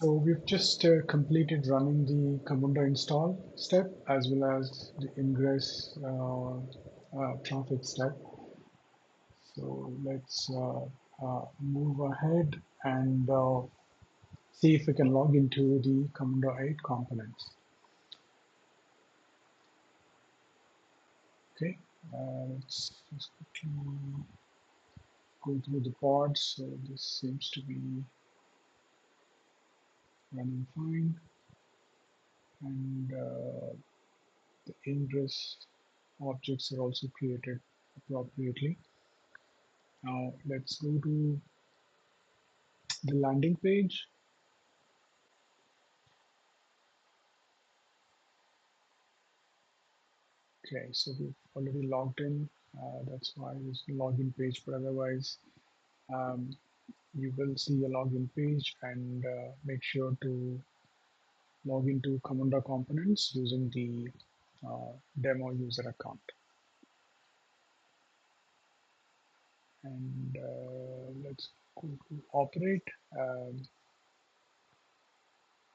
So we've just completed running the camunda install step as well as the ingress traffic step. So let's move ahead and see if we can log into the camunda 8 components. Okay, let's just quickly go through the pods. So this seems to be running fine, and the ingress objects are also created appropriately. Now let's go to the landing page. Okay, so we've already logged in. That's why there's a login page, but otherwise um, you will see a login page, and make sure to log into Camunda components using the demo user account. And let's go to operate.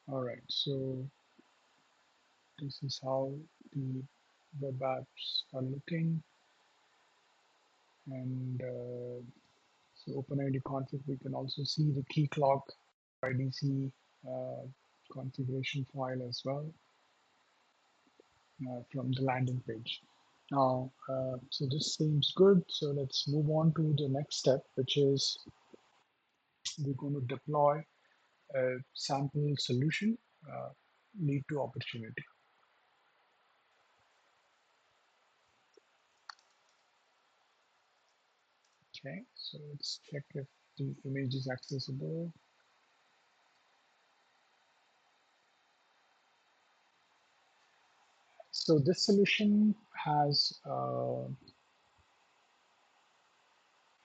All right, so this is how the web apps are looking, and so OpenID config, we can also see the key clock IDC configuration file as well from the landing page. Now, so this seems good. So let's move on to the next step, which is we're going to deploy a sample solution, uh, lead to opportunity. Okay, so let's check if the image is accessible. So this solution has a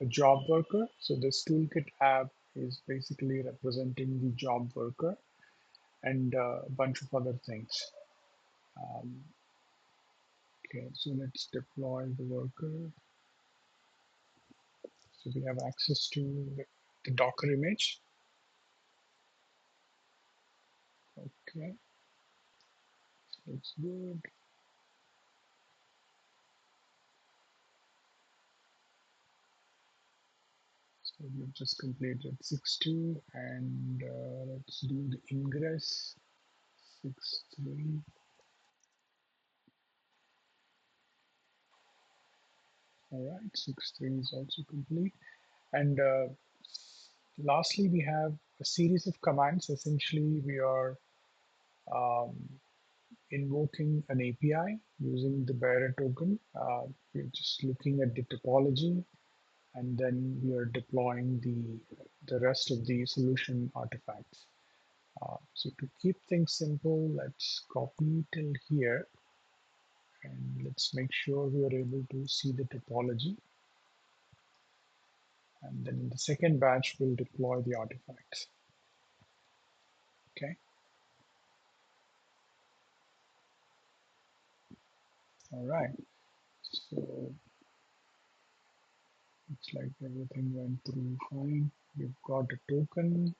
job worker. So this toolkit app is basically representing the job worker and a bunch of other things. Um, okay, so let's deploy the worker. So we have access to the Docker image. Okay, so it's good. So we've just completed 6.2 and let's do the ingress 6.3. All right, 6.3 is also complete. And lastly, we have a series of commands. Essentially, we are um, invoking an API using the bearer token. We're just looking at the topology, and then we are deploying the rest of the solution artifacts. So to keep things simple, let's copy till here, and let's make sure we are able to see the topology. And then in the second batch, we'll deploy the artifacts. Okay. All right. So it's like everything went through fine. We've got a token.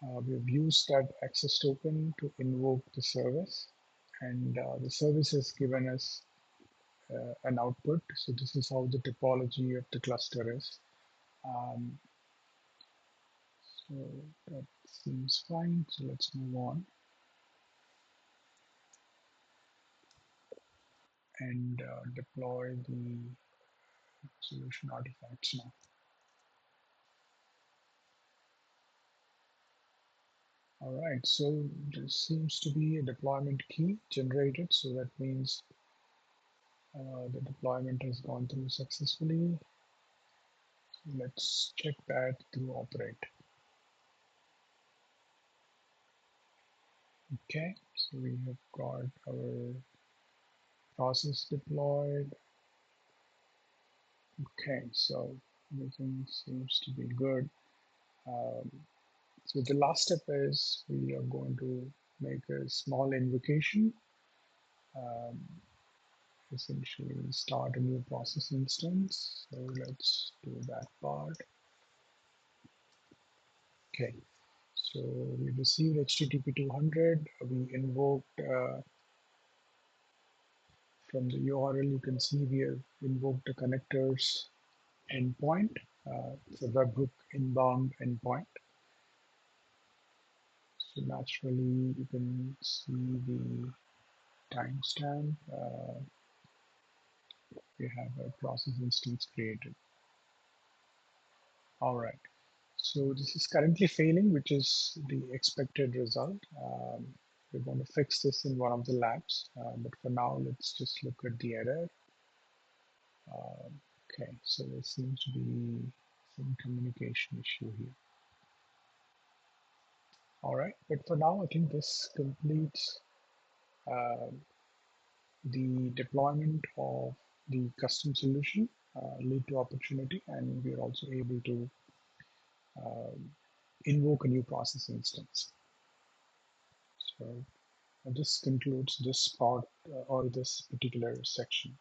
We've used that access token to invoke the service, and the service has given us an output. So this is how the topology of the cluster is. Um, so that seems fine. So let's move on and deploy the solution artifacts now. All right, so there seems to be a deployment key generated. So that means the deployment has gone through successfully. So let's check that through operate. Okay, so we have got our process deployed. Okay, so everything seems to be good. Um, so the last step is we are going to make a small invocation, um, essentially start a new process instance. So let's do that part. Okay, so we received HTTP 200. We invoked from the URL. You can see we have invoked the connectors endpoint. It's a webhook inbound endpoint. So naturally, you can see the timestamp. We have a process instance created. All right. So this is currently failing, which is the expected result. We're going to fix this in one of the labs, but for now, let's just look at the error. Okay, so there seems to be some communication issue here. All right, but for now, I think this completes uh, the deployment of the custom solution, lead to opportunity, and we are also able to invoke a new process instance. So this concludes this part or this particular section.